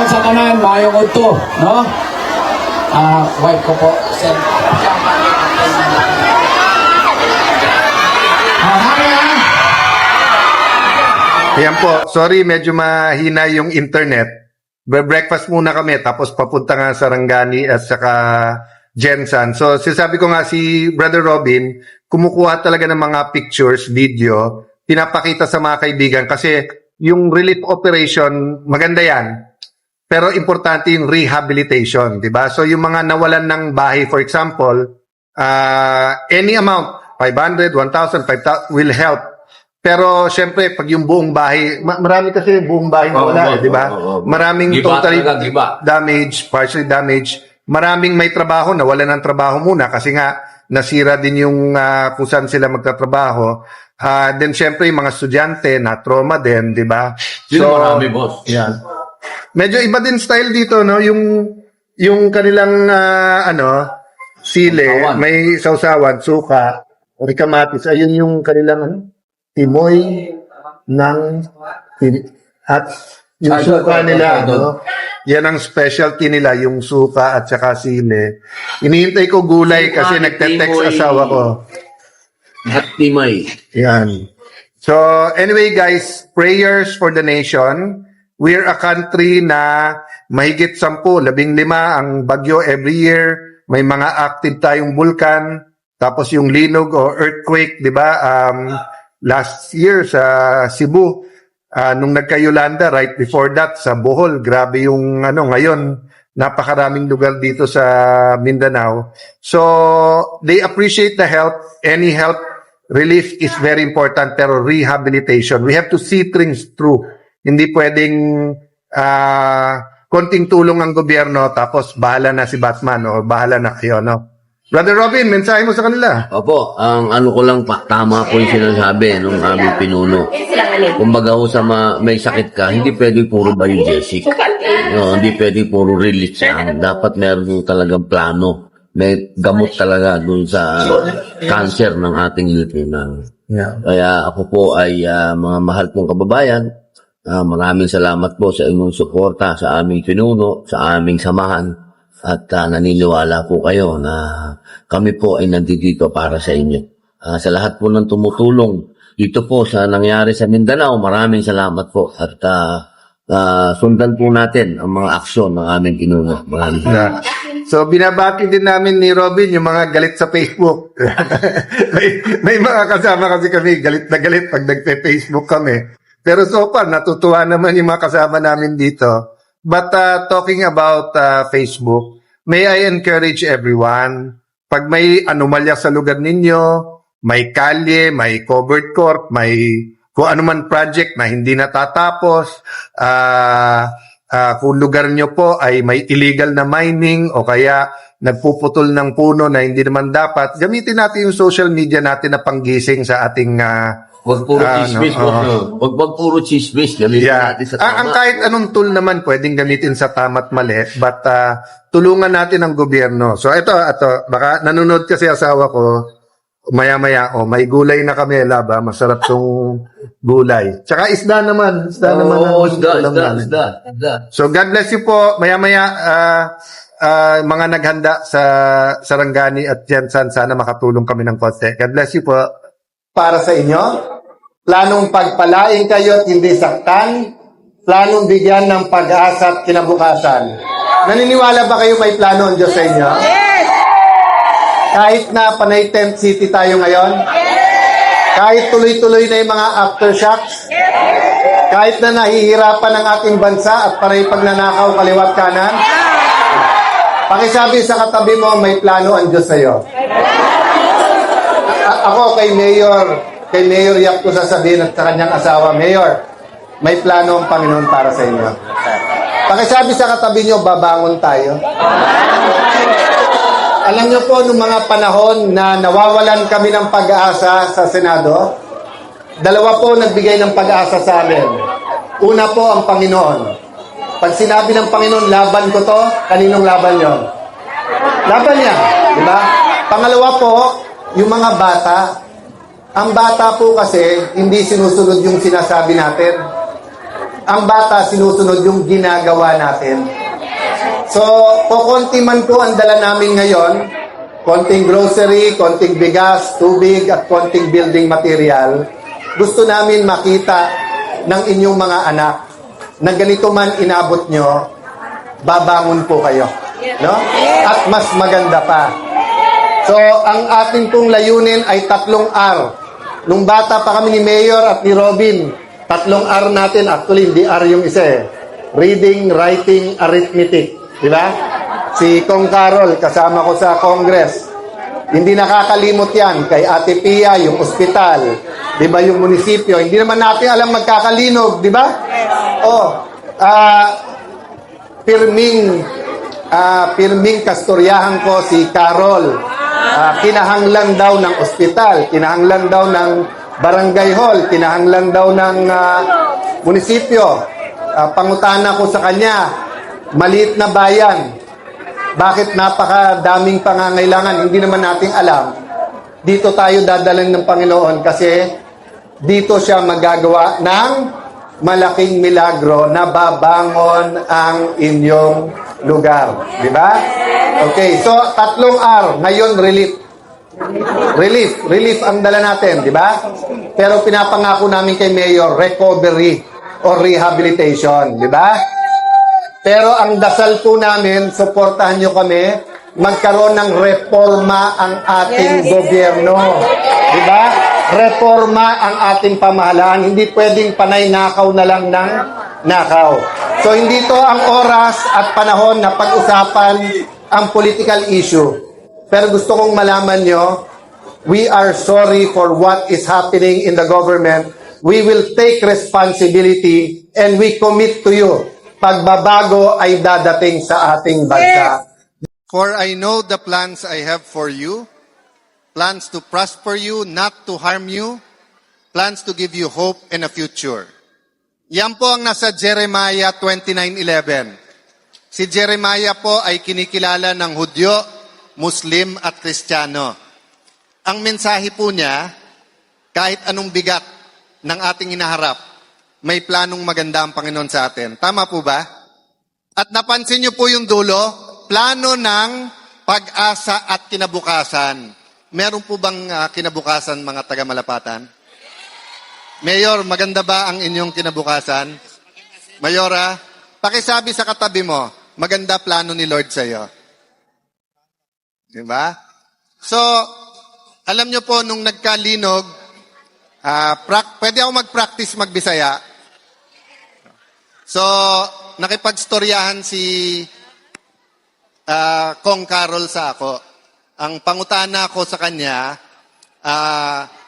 sa kanan, mayong udto, no? Wife ko po, sir. Ayan po, sorry medyo mahina yung internet. Breakfast muna kami tapos papunta nga sa Rangani at saka Jensan. So sinasabi ko nga si Brother Robin, kumukuha talaga ng mga pictures, video, pinapakita sa mga kaibigan kasi yung relief operation, maganda yan. Pero importante yung rehabilitation, di ba? So yung mga nawalan ng bahay, for example, any amount, 500, 1,000, 5,000 will help. Pero syempre, pag yung buong bahay, marami kasi buong bahay na wala, di ba? Maraming totally damaged, partially damaged. Maraming may trabaho, nawalan ng trabaho muna kasi nga nasira din yung kung saan sila magtatrabaho. Then syempre, yung mga estudyante na trauma din, di ba? So, marami, boss. Yan. Medyo iba din style dito, no? Yung kanilang sile, may sausawan, suka, o kamatis. Ayun yung kanilang timoy ng at yung suka nila, no? Yan ang specialty nila, yung suka at saka sile. Inihintay ko gulay kasi nagte-text asawa ko. At timay. Yan. So, anyway guys, prayers for the nation. We're a country na mahigit 10, 15 ang bagyo every year. May mga active tayong bulkan. Tapos yung linog o earthquake, di ba? Last year sa Cebu, nung nagka-Yolanda, right before that sa Bohol, grabe yung ngayon, napakaraming lugar dito sa Mindanao. So, they appreciate the help. Any help, relief is very important, pero rehabilitation. We have to see things through. Hindi pwedeng konting tulong ang gobyerno tapos bahala na si Batman o bahala na kayo, no? Brother Robin, mensahe mo sa kanila. Opo, ang ano ko lang tama po yung sinasabi nung aming pinuno. Kumbaga ho sa may sakit ka, hindi pwede puro biogesic. No, hindi pwede puro release lang. Dapat meron talagang plano. May gamot talaga dun sa cancer ng ating lipunan. Yeah. Kaya ako po ay mga mahal kong kababayan, maraming salamat po sa inyong suporta sa aming pinuno, sa aming samahan. At naniniwala po kayo na kami po ay nandito para sa inyo. Sa lahat po ng tumutulong dito po sa nangyari sa Mindanao, maraming salamat po. At sundan po natin ang mga aksyon ng aming pinuno. Maraming salamat. So, binabati din namin ni Robin yung mga galit sa Facebook. may mga kasama kasi kami, galit na galit pag nagpe-Facebook kami. Pero so far, natutuwa naman yung mga kasama namin dito. But talking about Facebook, may I encourage everyone, pag may anomalya sa lugar ninyo, may kalye, may covered court, may kung anuman project na hindi natatapos, kung lugar nyo po ay may illegal na mining o kaya nagpuputol ng puno na hindi naman dapat, gamitin natin yung social media natin na panggising sa ating Huwag puro chismis. Huwag puro chismis. Gamitin natin sa tama. Ang kahit anong tool naman pwedeng gamitin sa tama't mali, but tulungan natin ang gobyerno. So ito, baka nanonood kasi asawa ko, maya-maya, may gulay na kami, laba, masarap tong gulay. Tsaka isda naman. Isda. So God bless you po. Maya-maya, mga naghanda sa Sarangani at Jensan, sana makatulong kami ng konti. God bless you po. Para sa inyo, planong pagpalain kayo at hindi saktan, planong bigyan ng pag-asa at kinabukasan. Naniniwala ba kayo may plano ang Diyos sa inyo? Yes! Kahit na panay tent city tayo ngayon? Yes! Kahit tuloy-tuloy na yung mga aftershocks? Yes! Kahit na nahihirapan ang ating bansa at panay pagnanakaw kaliwat kanan? Pakisabi sa katabi mo, may plano ang Diyos sa iyo. Ako kay Mayor Yap ko sasabihin at sa kanyang asawa, Mayor, may plano ang Panginoon para sa inyo. Pakisabi sa katabi nyo, babangon tayo. Alam nyo po, nung mga panahon na nawawalan kami ng pag-asa sa Senado, dalawa po nagbigay ng pag-asa sa amin. Una po ang Panginoon. Pag sinabi ng Panginoon, laban ko to, kaninong laban yon? Laban niya, di ba? Pangalawa po, yung mga bata. Ang bata po kasi, hindi sinusunod yung sinasabi natin. ang bata sinusunod yung ginagawa natin. So, kukunti man po ang dala namin ngayon, konting grocery, konting bigas, tubig, at konting building material, gusto namin makita ng inyong mga anak na ganito man inabot nyo, babangon po kayo. No? At mas maganda pa. So, ang ating pong layunin ay 3 R. Nung bata pa kami ni Mayor at ni Robin, 3 R natin, actually hindi R yung isa eh. Reading, writing, arithmetic. Di ba? Si Kong Carol, kasama ko sa Congress. Hindi nakakalimot yan. Kay Ate Pia, yung ospital. Di ba yung munisipyo? Hindi naman natin alam magkakalinog. Di ba? Pirming kasturyahan ko si Carol. Kinahanglan daw ng ospital. Kinahanglan daw ng barangay hall. Kinahanglan daw ng munisipyo. Pangutana ko sa kanya, maliit na bayan, bakit napakadaming pangangailangan? Hindi naman natin alam. Dito tayo dadalan ng Panginoon kasi dito siya magagawa ng malaking milagro na babangon ang inyong lugar. Di ba? Okay, so 3 R. Ngayon, relief. Relief ang dala natin, di ba? Pero pinapangako namin kay Mayor, recovery or rehabilitation, di ba? Pero ang dasal po namin, suportahan nyo kami, magkaroon ng reforma ang ating gobyerno. Diba? Reforma ang ating pamahalaan. Hindi pwedeng panay nakaw na lang ng nakaw. So hindi to ang oras at panahon na pag-usapan ang political issue. Pero gusto kong malaman nyo, we are sorry for what is happening in the government. We will take responsibility and we commit to you. Pagbabago ay dadating sa ating bansa. For I know the plans I have for you, plans to prosper you, not to harm you, plans to give you hope and a future. Yan po ang nasa Jeremiah 29:11. Si Jeremiah po ay kinikilala ng Hudyo, Muslim at Kristiyano. Ang mensahe po niya, kahit anong bigat ng ating inaharap, may planong maganda ang Panginoon sa atin. Tama po ba? At napansin niyo po yung dulo, plano ng pag-asa at kinabukasan. Meron po bang kinabukasan, mga taga-Malapatan? Mayor, maganda ba ang inyong kinabukasan? Mayora, pakisabi sa katabi mo, maganda plano ni Lord sa iyo. Diba? So, alam niyo po, nung nagkalinog, pwede ako mag-practice magbisaya. So, nakipagstoryahan si Kong Carol sa ako. Ang pangutana ko sa kanya,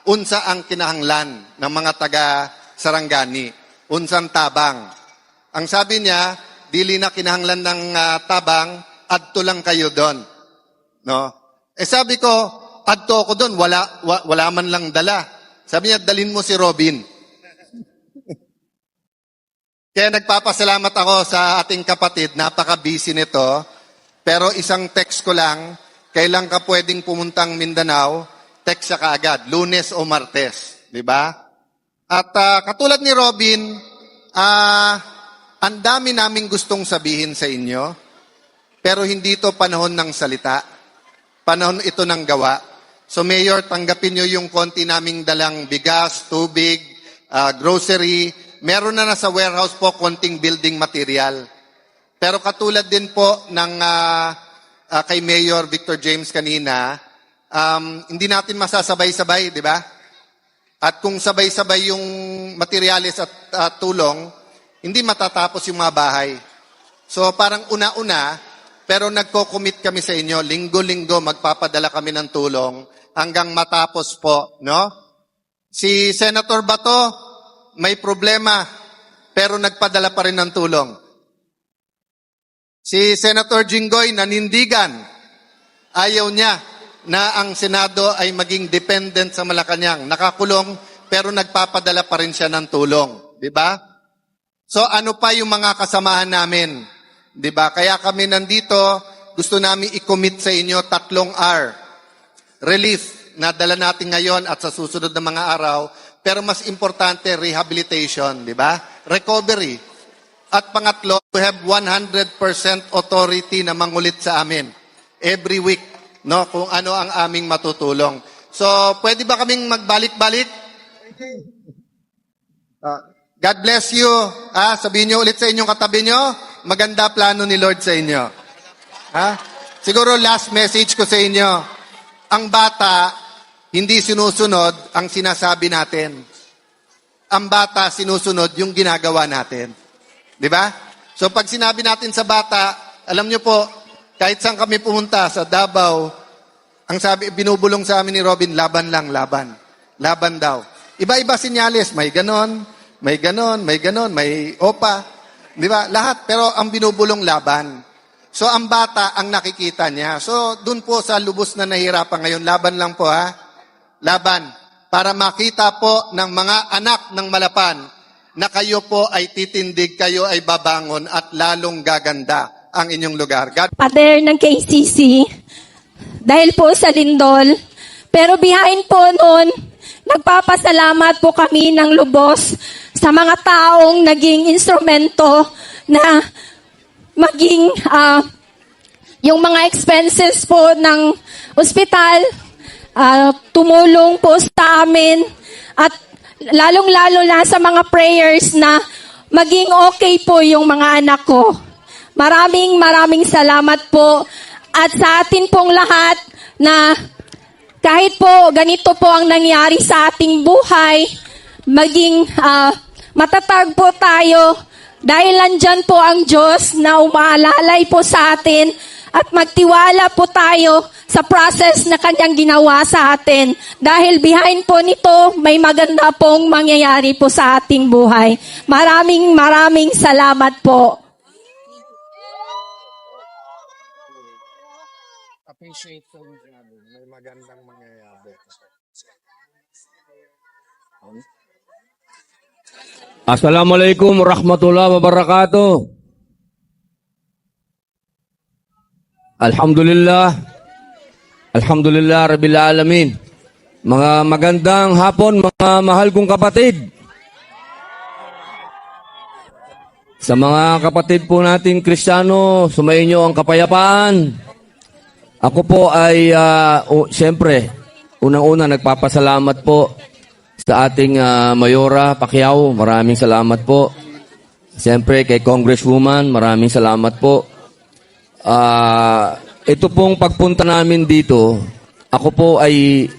unsa ang kinahanglan ng mga taga Sarangani? Unsang tabang? Ang sabi niya, dili na kinahanglan ng tabang, adto lang kayo doon. No? Sabi ko, adto ako doon, wala man lang dala. Sabi niya, dalin mo si Robin. Kaya nagpapasalamat ako sa ating kapatid, napaka-busy nito. Pero isang text ko lang, kailan ka pwedeng pumuntang Mindanao, text siya kaagad, Lunes o Martes. Diba? At katulad ni Robin, ang dami naming gustong sabihin sa inyo, pero hindi ito panahon ng salita. Panahon ito ng gawa. So Mayor, tanggapin nyo yung konti naming dalang bigas, tubig, grocery. Meron na nasa warehouse po konting building material. Pero katulad din po ng kay Mayor Victor James kanina, hindi natin masasabay-sabay, di ba? At kung sabay-sabay yung materialis at tulong, hindi matatapos yung mga bahay. So parang una-una, pero nagko-commit kami sa inyo, linggo-linggo magpapadala kami ng tulong hanggang matapos po, no? Si Senator Bato, may problema, pero nagpadala pa rin ng tulong. Si Senator Jinggoy, nanindigan. Ayaw niya na ang Senado ay maging dependent sa Malacanang. Nakakulong, pero nagpapadala pa rin siya ng tulong. Diba? So ano pa yung mga kasamahan namin? Diba? Kaya kami nandito, gusto namin i-commit sa inyo 3 R. Relief, na dala natin ngayon at sa susunod na mga araw. Pero mas importante, rehabilitation, di ba? Recovery. At pangatlo, we have 100% authority na mangulit sa amin every week, no, kung ano ang aming matutulong. So, pwede ba kaming magbalik-balik? God bless you. Sabihin nyo ulit sa inyong katabi nyo, maganda plano ni Lord sa inyo. Siguro last message ko sa inyo, ang bata, hindi sinusunod ang sinasabi natin. Ang bata, sinusunod yung ginagawa natin. Di ba? So pag sinabi natin sa bata, alam nyo po, kahit saan kami pumunta, sa Davao, ang sabi, binubulong sa amin ni Robin, laban lang, laban. Laban daw. Iba-iba sinyales, may ganon, may ganon, may ganon, may opa. Di ba? Lahat. Pero ang binubulong laban. So, ang bata, ang nakikita niya. So, dun po sa lubos na nahihirapan ngayon, laban lang po Laban. Para makita po ng mga anak ng Malapan na kayo po ay titindig, kayo ay babangon at lalong gaganda ang inyong lugar. Pader ng KCC, dahil po sa lindol. Pero behind po noon, nagpapasalamat po kami ng lubos sa mga taong naging instrumento na maging yung mga expenses po ng ospital, tumulong po sa amin at lalong-lalo na sa mga prayers na maging okay po yung mga anak ko. Maraming salamat po at sa atin pong lahat na kahit po ganito po ang nangyari sa ating buhay, maging matatag po tayo dahil nandyan po ang Diyos na umaalalay po sa atin at magtiwala po tayo sa process na Kanyang ginawa sa atin. Dahil behind po nito, may maganda pong mangyayari po sa ating buhay. Maraming salamat po. Appreciate ko may magandang mangyayari. Assalamualaikum warahmatullahi wabarakatuh. Alhamdulillah Rabbil Alamin. Mga magandang hapon, mga mahal kong kapatid. Sa mga kapatid po nating Kristiyano, sumainyo ang kapayapaan. Ako po ay, siyempre, unang-una nagpapasalamat po sa ating Mayora Pacquiao. Maraming salamat po. Siyempre, kay Congresswoman, maraming salamat po. Ito pong pagpunta namin dito, ako po ay,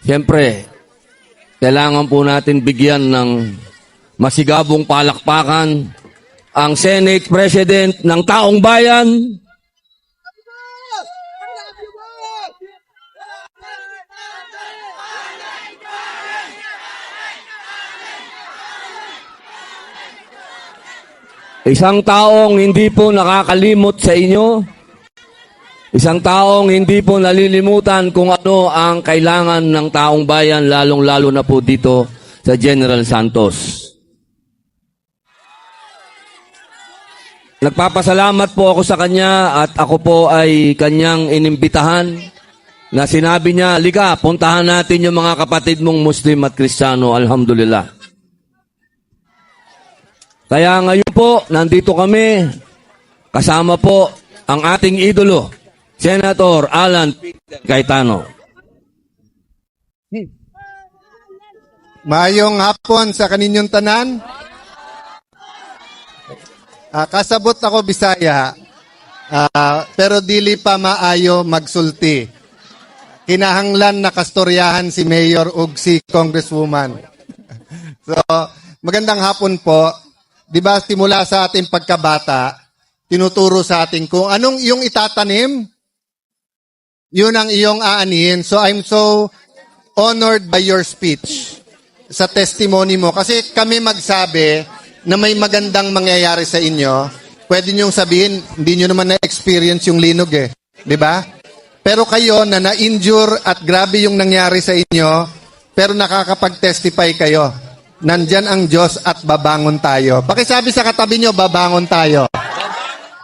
siyempre, kailangan po natin bigyan ng masigabong palakpakan ang Senate President ng Taong Bayan, isang taong hindi po nakakalimot sa inyo, isang taong hindi po nalilimutan kung ano ang kailangan ng taong bayan, lalong-lalo na po dito sa General Santos. Nagpapasalamat po ako sa kanya at ako po ay kanyang inimbitahan na sinabi niya, "Liga, puntahan natin yung mga kapatid mong Muslim at Kristiyano." Alhamdulillah. Kaya ngayon po, nandito kami, kasama po ang ating idolo, Senator Alan Peter Cayetano. Maayong hapon sa kaninyong tanan. Kasabot ako Bisaya, pero dili pa maayo magsulti. Kinahanglan na kastoryahan si Mayor ug si Congresswoman. So, magandang hapon po. Di ba, simula sa ating pagkabata, tinuturo sa atin kung anong iyong itatanim, yun ang iyong aanihin. So I'm so honored by your speech, sa testimony mo. Kasi kami magsabi na may magandang mangyayari sa inyo, pwede niyong sabihin, hindi niyo naman na-experience yung linog eh. Di ba? Pero kayo na na-injure at grabe yung nangyari sa inyo, pero nakakapag-testify kayo. Nandyan ang Diyos at babangon tayo. Pakisabi sa katabi nyo, babangon tayo.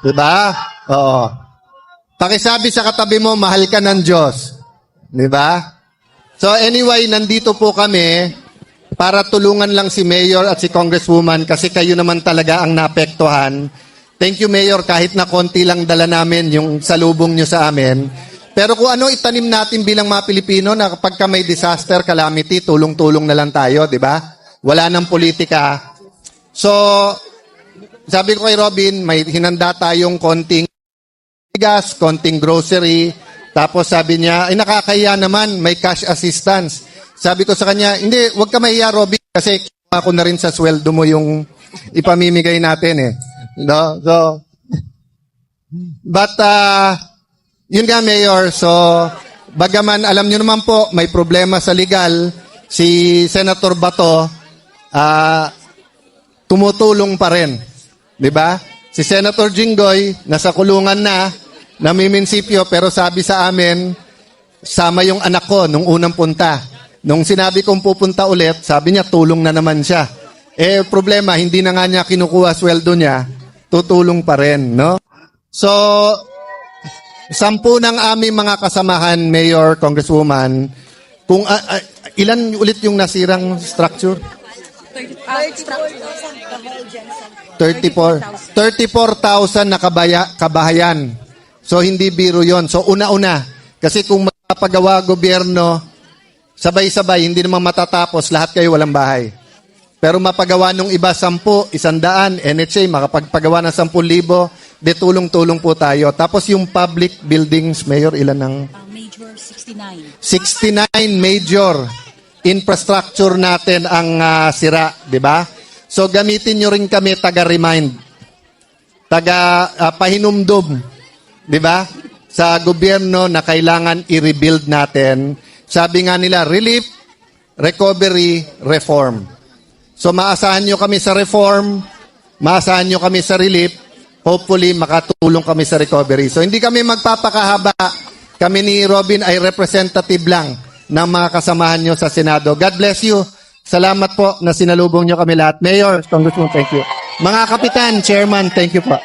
Diba? Oo. Pakisabi sa katabi mo, mahal ka ng Diyos. Diba? So anyway, nandito po kami para tulungan lang si Mayor at si Congresswoman kasi kayo naman talaga ang naapektuhan. Thank you, Mayor, kahit na konti lang dala namin yung salubong nyo sa amin. Pero kung ano itanim natin bilang mga Pilipino na kapag ka may disaster, calamity, tulong-tulong na lang tayo, di ba? Wala nang politika. So, sabi ko kay Robin, may hinanda tayong konting gas, konting grocery. Tapos sabi niya, ay nakakaya naman, may cash assistance. Sabi ko sa kanya, hindi, wag ka mahiya, Robin, kasi ako na rin sa sweldo mo yung ipamimigay natin eh. No? So, but, yun nga, Mayor, so, bagaman alam nyo naman po, may problema sa legal, si Senator Bato, tumutulong pa rin. Di ba? Si Senator Jinggoy, nasa kulungan na, namiminsipyo, pero sabi sa amin, sama yung anak ko nung unang punta. Nung sinabi kong pupunta ulit, sabi niya, tulong na naman siya. Eh, problema, hindi na nga niya kinukuha sweldo niya, tutulong pa rin, no? So, 10 ng aming mga kasamahan, Mayor, Congresswoman, kung ilan ulit yung nasirang structure? 34,000 na kabahayan. So, hindi biro yon. So, una-una. Kasi kung magpapagawa gobyerno, sabay-sabay, hindi naman matatapos, lahat kayo walang bahay. Pero mapagawa nung iba 10, 100, NHA, makapagpagawa ng 10,000, de tulong-tulong po tayo. Tapos yung public buildings, Mayor, ilan ang? Major, 69. 69 major infrastructure natin ang sira, di ba? So gamitin nyo rin kami taga-remind, pahinumdum, di ba? Sa gobyerno na kailangan i-rebuild natin. Sabi nga nila, relief, recovery, reform. So maasahan nyo kami sa reform, maasahan nyo kami sa relief, hopefully makatulong kami sa recovery. So hindi kami magpapakahaba. Kami ni Robin ay representative lang ng mga kasamahan nyo sa Senado. God bless you. Salamat po na sinalubong nyo kami lahat. Mayor, Congressman, thank you. Mga kapitan, chairman, thank you po.